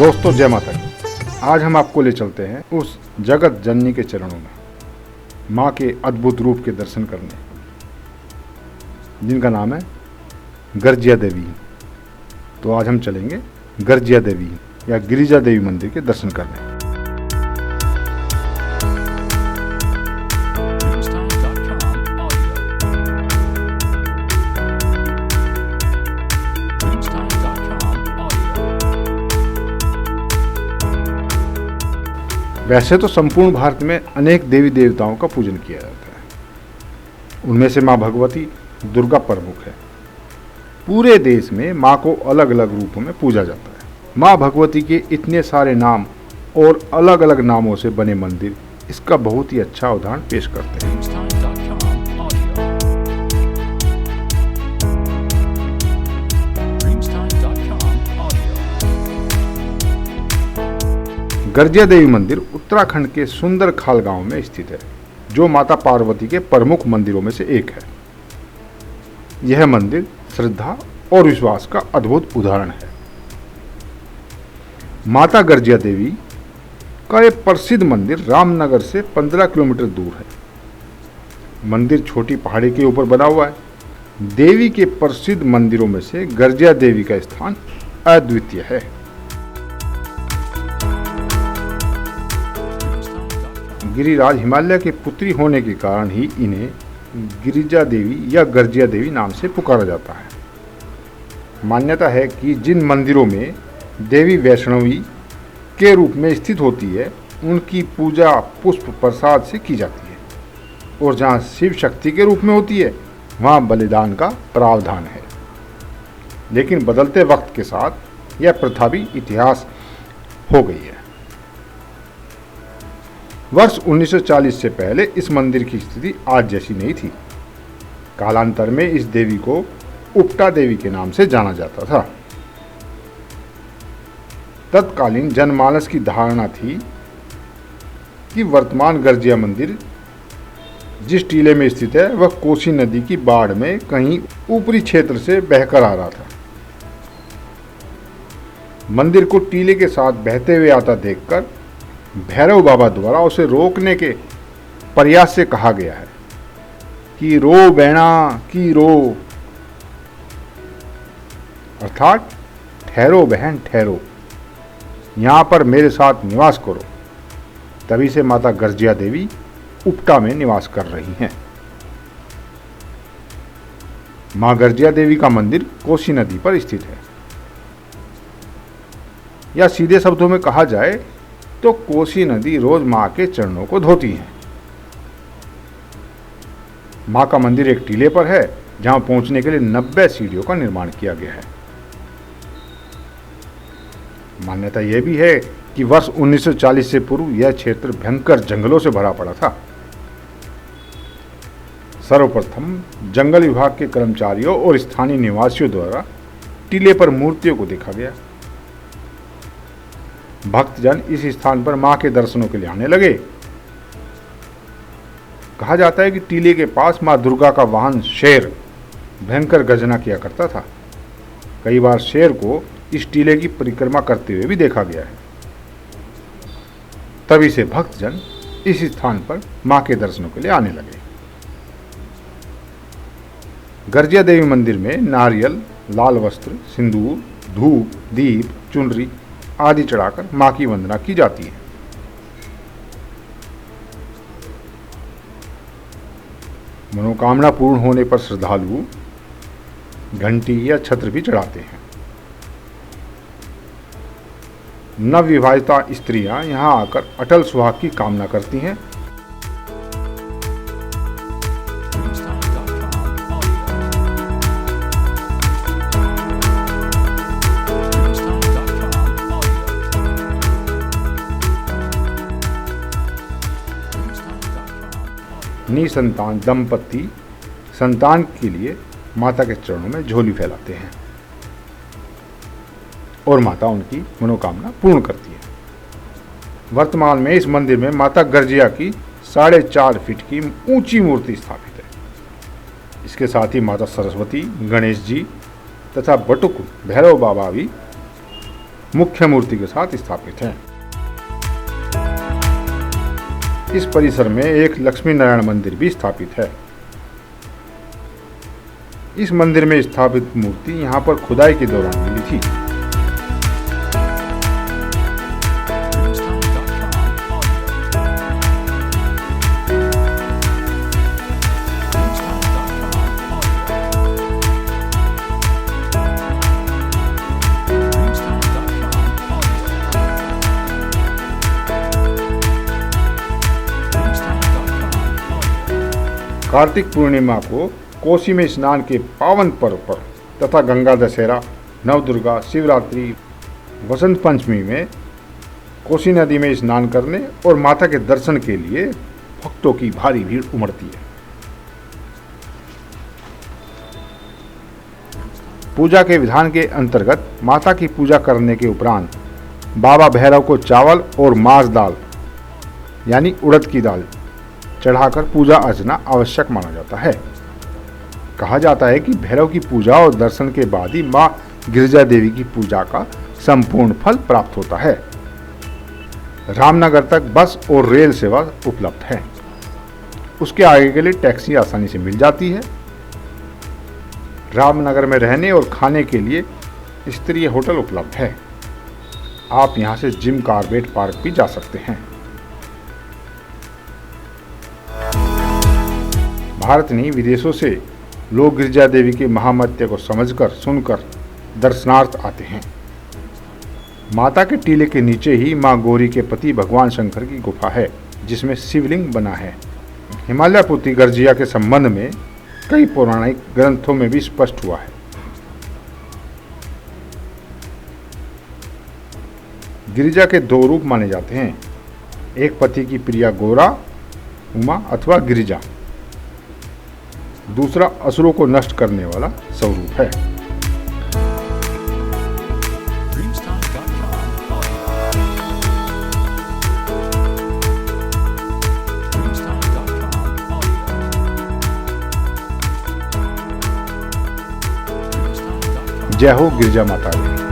दोस्तों जय माता की। आज हम आपको ले चलते हैं उस जगत जननी के चरणों में, माँ के अद्भुत रूप के दर्शन करने, जिनका नाम है गर्जिया देवी। तो आज हम चलेंगे गर्जिया देवी या गिरिजा देवी मंदिर के दर्शन करने। वैसे तो संपूर्ण भारत में अनेक देवी देवताओं का पूजन किया जाता है। उनमें से माँ भगवती दुर्गा प्रमुख है। पूरे देश में माँ को अलग अलग रूपों में पूजा जाता है। माँ भगवती के इतने सारे नाम और अलग अलग नामों से बने मंदिर इसका बहुत ही अच्छा उदाहरण पेश करते हैं। गर्जिया देवी मंदिर उत्तराखंड के सुंदरखाल गांव में स्थित है, जो माता पार्वती के प्रमुख मंदिरों में से एक है। यह मंदिर श्रद्धा और विश्वास का अद्भुत उदाहरण है। माता गर्जिया देवी का एक प्रसिद्ध मंदिर रामनगर से 15 किलोमीटर दूर है। मंदिर छोटी पहाड़ी के ऊपर बना हुआ है। देवी के प्रसिद्ध मंदिरों में से गर्जिया देवी का स्थान अद्वितीय है। गिरिराज हिमालय की पुत्री होने के कारण ही इन्हें गिरिजा देवी या गर्जिया देवी नाम से पुकारा जाता है। मान्यता है कि जिन मंदिरों में देवी वैष्णवी के रूप में स्थित होती है, उनकी पूजा पुष्प प्रसाद से की जाती है, और जहाँ शिव शक्ति के रूप में होती है वहाँ बलिदान का प्रावधान है। लेकिन बदलते वक्त के साथ यह प्रथा भी इतिहास हो गई है। वर्ष 1940 से पहले इस मंदिर की स्थिति आज जैसी नहीं थी। कालांतर में इस देवी को उपटा देवी के नाम से जाना जाता था। तत्कालीन जनमानस की धारणा थी कि वर्तमान गर्जिया मंदिर जिस टीले में स्थित है वह कोसी नदी की बाढ़ में कहीं ऊपरी क्षेत्र से बहकर आ रहा था। मंदिर को टीले के साथ बहते हुए आता देखकर भैरव बाबा द्वारा उसे रोकने के प्रयास से कहा गया है कि रो बैणा की रो, अर्थात ठहरो बहन ठहरो, यहाँ पर मेरे साथ निवास करो। तभी से माता गर्जिया देवी उपटा में निवास कर रही हैं। मां गर्जिया देवी का मंदिर कोसी नदी पर स्थित है, या सीधे शब्दों में कहा जाए तो कोसी नदी रोज मां के चरणों को धोती है। मां का मंदिर एक टीले पर है, जहां पहुंचने के लिए 90 सीढ़ियों का निर्माण किया गया है। मान्यता यह भी है कि वर्ष 1940 से पूर्व यह क्षेत्र भयंकर जंगलों से भरा पड़ा था। सर्वप्रथम जंगल विभाग के कर्मचारियों और स्थानीय निवासियों द्वारा टीले पर मूर्तियों को देखा गया। भक्तजन इस स्थान पर मां के दर्शनों के लिए आने लगे। कहा जाता है कि टीले के पास मां दुर्गा का वाहन शेर भयंकर गर्जना किया करता था। कई बार शेर को इस टीले की परिक्रमा करते हुए भी देखा गया है। तभी से भक्तजन इस स्थान पर मां के दर्शनों के लिए आने लगे। गर्जिया देवी मंदिर में नारियल, लाल वस्त्र, सिंदूर, धूप, दीप, चुनरी आदि चढ़ाकर मां की वंदना की जाती है। मनोकामना पूर्ण होने पर श्रद्धालु घंटी या छत्र भी चढ़ाते हैं। नवविवाहिता स्त्रियां यहां आकर अटल सुहाग की कामना करती हैं। निसंतान दंपति संतान के लिए माता के चरणों में झोली फैलाते हैं और माता उनकी मनोकामना पूर्ण करती है। वर्तमान में इस मंदिर में माता गर्जिया की 4.5 फीट की ऊंची मूर्ति स्थापित है। इसके साथ ही माता सरस्वती, गणेश जी तथा बटुक भैरव बाबा भी मुख्य मूर्ति के साथ स्थापित हैं। इस परिसर में एक लक्ष्मी नारायण मंदिर भी स्थापित है। इस मंदिर में स्थापित मूर्ति यहाँ पर खुदाई के दौरान मिली थी। कार्तिक पूर्णिमा को कोसी में स्नान के पावन पर्व पर तथा गंगा दशहरा, नवदुर्गा, शिवरात्रि, वसंत पंचमी में कोसी नदी में स्नान करने और माता के दर्शन के लिए भक्तों की भारी भीड़ उमड़ती है। पूजा के विधान के अंतर्गत माता की पूजा करने के उपरांत बाबा भैरव को चावल और मास दाल यानी उड़द की दाल चढ़ाकर पूजा अर्चना आवश्यक माना जाता है। कहा जाता है कि भैरव की पूजा और दर्शन के बाद ही मां गिरिजा देवी की पूजा का संपूर्ण फल प्राप्त होता है। रामनगर तक बस और रेल सेवा उपलब्ध है। उसके आगे के लिए टैक्सी आसानी से मिल जाती है। रामनगर में रहने और खाने के लिए स्तरीय होटल उपलब्ध है। आप यहां से जिम कार्बेट पार्क भी जा सकते हैं। भारत नहीं, विदेशों से लोग गिरिजा देवी के महामत्य को समझकर सुनकर दर्शनार्थ आते हैं। माता के टीले के नीचे ही मां गौरी के पति भगवान शंकर की गुफा है, जिसमें शिवलिंग बना है। हिमालय पुत्री गर्जिया के संबंध में कई पौराणिक ग्रंथों में भी स्पष्ट हुआ है। गिरिजा के दो रूप माने जाते हैं। एक पति की प्रिया गौरा, उमा अथवा गिरिजा, दूसरा असुरों को नष्ट करने वाला स्वरूप है। जय हो गिरिजा माता की।